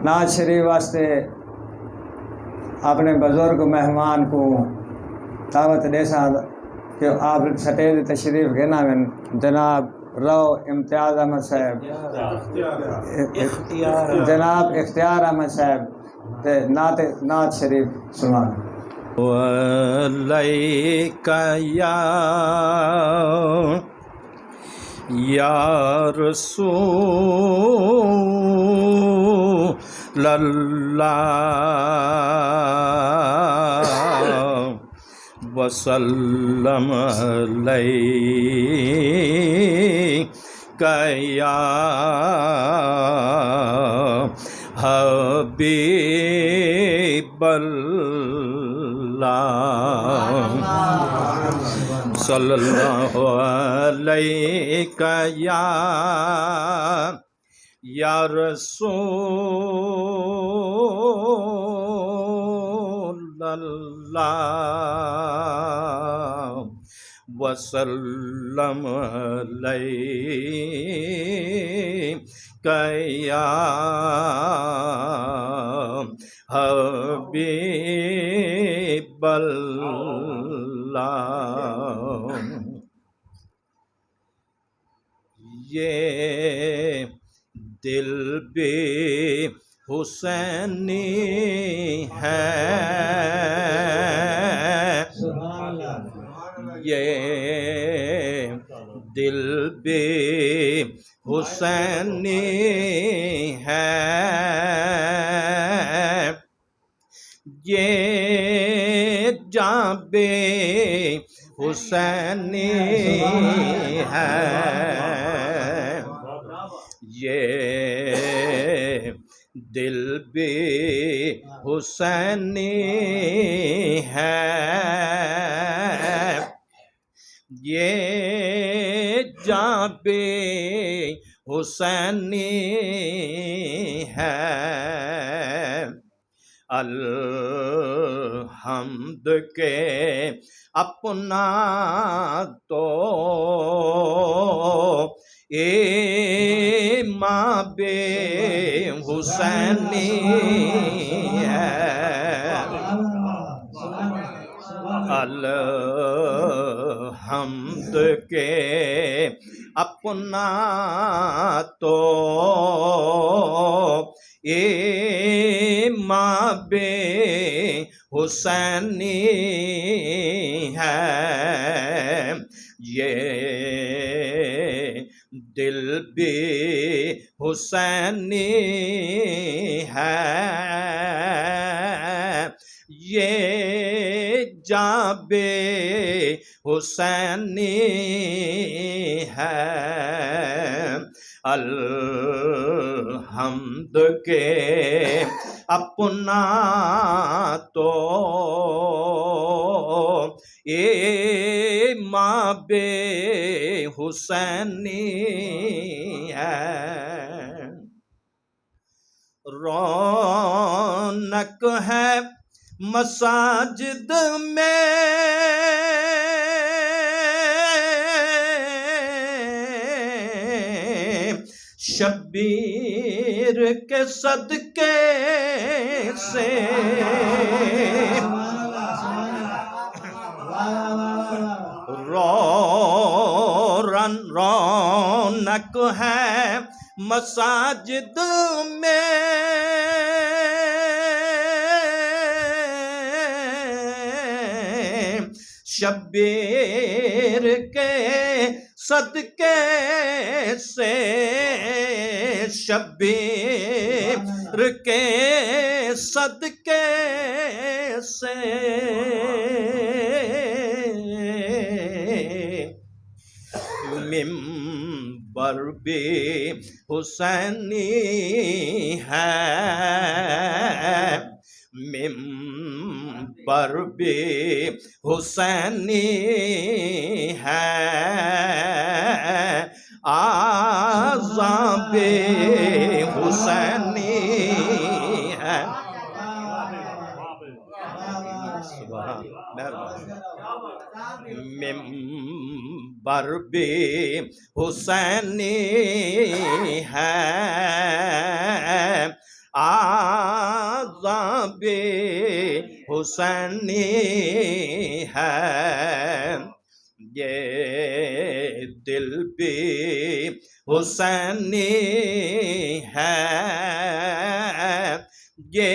ناز شریف واسطے اپنے بزرگ مہمان کو دعوت دے سا کہ آپ سٹیج تشریف گھنا میں جناب رو امتیاز احمد صاحب جناب اختیار احمد صاحب نعت شریف سنان وَعَلَيْكَ یا رسول اللہ وسلم علیک یا حبیب اللہ صلی اللہ علیک یا رسول اللہ وسلم علیک یا حبیب اللہ یہ دل بھی حسینی ہے یہ دل بھی حسینی ہے یہ جاں بھی حسینی ہے یہ دل بھی حسینی ہے یہ جاں بھی حسینی ہے الحمد کے اپنا تو امام حسینی ہے الحمد کے اپنا تو امام حسینی ہے یہ دل بھی حسینی ہے یہ جاں بھی حسینی ہے الحمد کے اپنا تو امام حسینی ہے رونق ہے مساجد میں شبیر کے صدقے سے رونق ہے مساجد میں شبیر کے صدقے سے شبیر کے صدقے سے منبر بھی حسینی ہے منبر بھی حسینی ہے آذان بھی حسینی ہے منبر بھی حسینی ہے عذاب حسینی ہے، یہ دل بھی حسینی ہے، یہ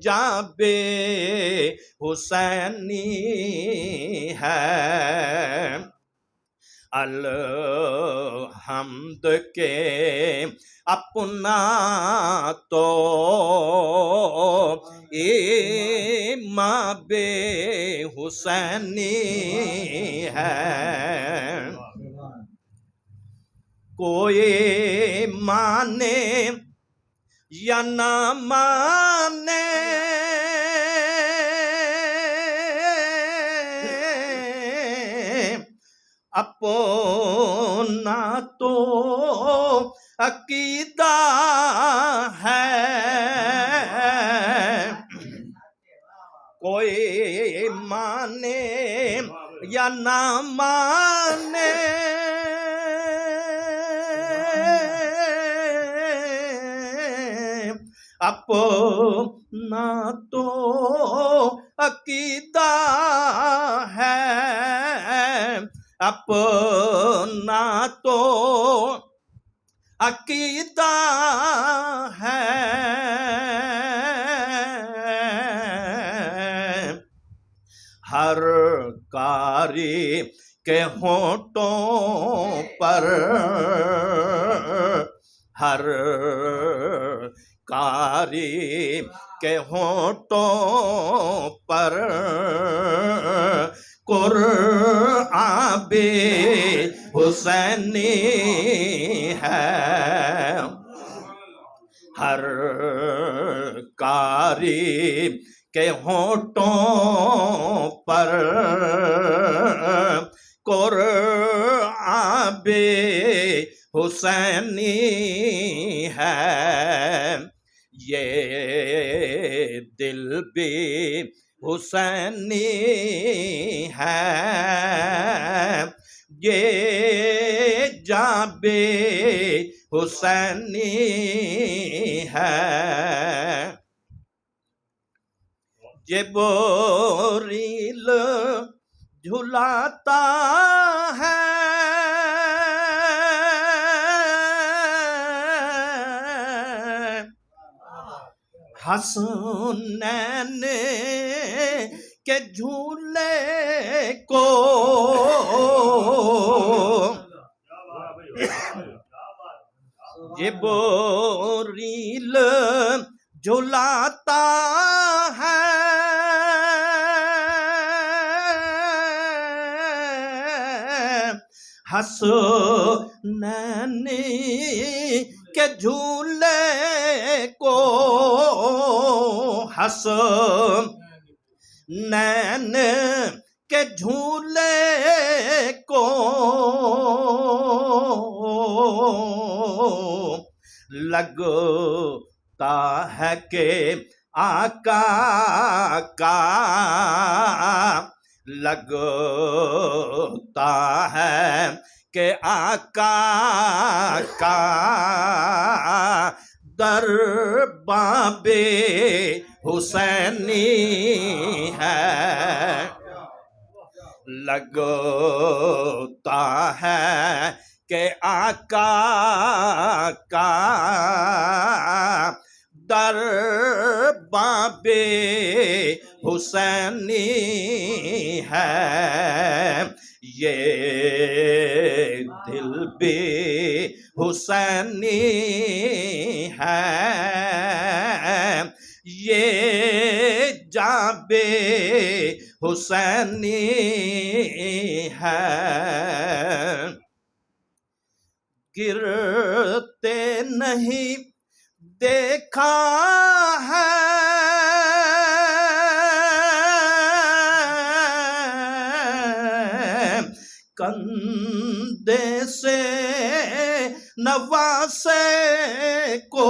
جاں بھی حسینی ہے۔ الحمد کے اپنا تو امام حسینی ہے، کوئی مانے یا نہ مانے اپنا تو عقیدہ ہے، کوئی مانے یا نہ مانے اپنا تو عقیدہ ہے، اپنا تو عقیدہ ہے۔ ہر قاری کے ہونٹوں پر، ہر قاری کے ہونٹوں پر قرآن بھی حسینی ہے، ہر قاری کے ہونٹوں پر قرآن بھی حسینی ہے، یہ دل بھی حسینی ہے، یہ جاں بھی حسینی ہے۔ جبریل جھلاتا ہے حسنین کے جھولے کو، جبریل جھلاتا ہے حسنین کے جھولے کو، حسنین کے جھولے کو لگتا ہے کہ آقا کا، لگتا ہے کہ آقا کا درباں بھی حسینی ہے، لگتا ہے کہ آقا کا درباں بھی حسینی ہے، یہ دل بھی حسینی ہے، یہ جاں بھی حسینی ہے۔ گرتے نہیں دیکھا ہے کندھے سے نواسے کو،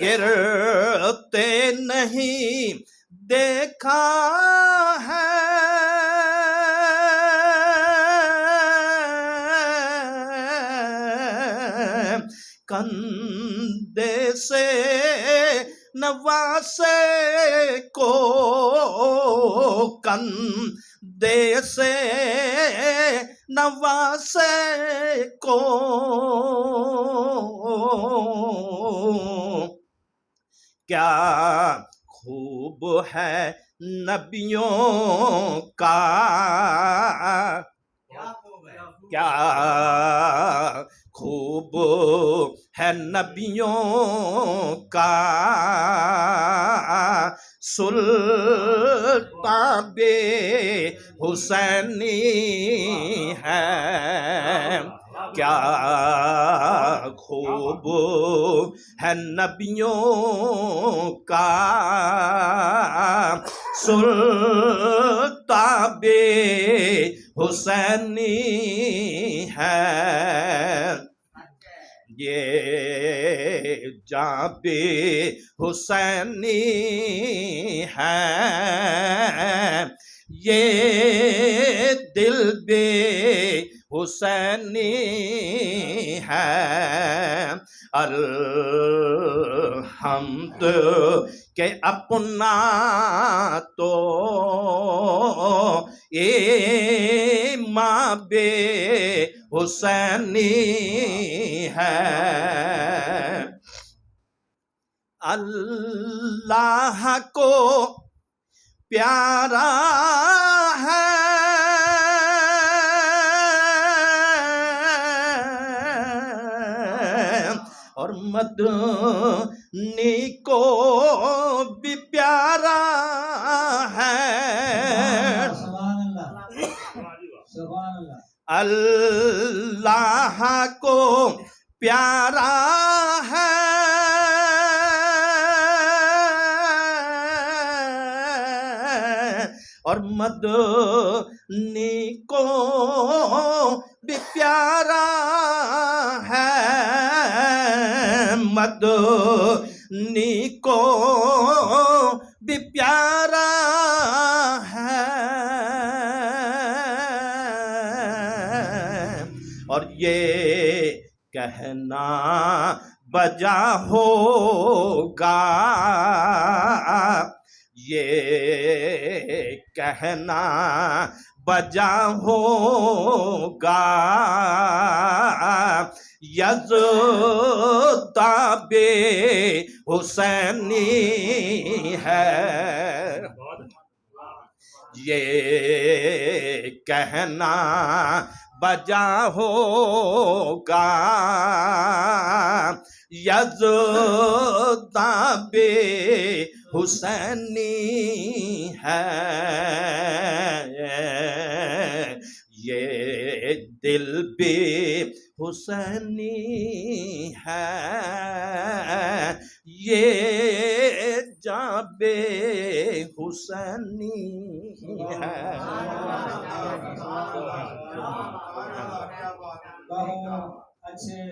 گرتے نہیں دیکھا ہے کندھے سے نواسے کو، کندھے سے نواسے کو، کیا خوب ہے نبیوں کا، کیا خوب ہے نبیوں کا سلطان بے حسینی ہے، کیا خوب ہے نبیوں کا سلطان بے حسینی ہے، یہ جاں بے حسینی ہے، یہ دل بے حسینی ہے، الحمد کہ اپنا تو امام بے حسینی ہے، اللہ کو پیارا ہے اور مدنی کو بھی پیارا ہے، اللہ کو پیارا ہے اور مدنی کو بھی پیارا ہے، مدنی کو بھی پیارا ہے، اور یہ کہنا بجا ہوگا، یہ کہنا بجا ہوگا یزداں بے حسینی ہے، یہ کہنا بجا ہوگا یزداں بے حسینی ہے، یہ دل بے حسینی ہے، یہ جاں بے حسینی ہے۔ بہت اچھے